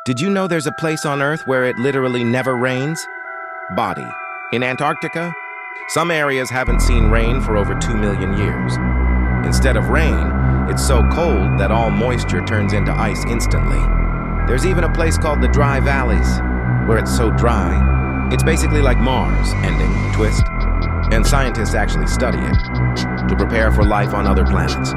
Did you know there's a place on Earth where it literally never rains? Body. In Antarctica, some areas haven't seen rain for over 2 million years. Instead of rain, it's so cold that all moisture turns into ice instantly. There's even a place called the Dry Valleys, where it's so dry, it's basically like Mars, ending, twist. And scientists actually study it to prepare for life on other planets.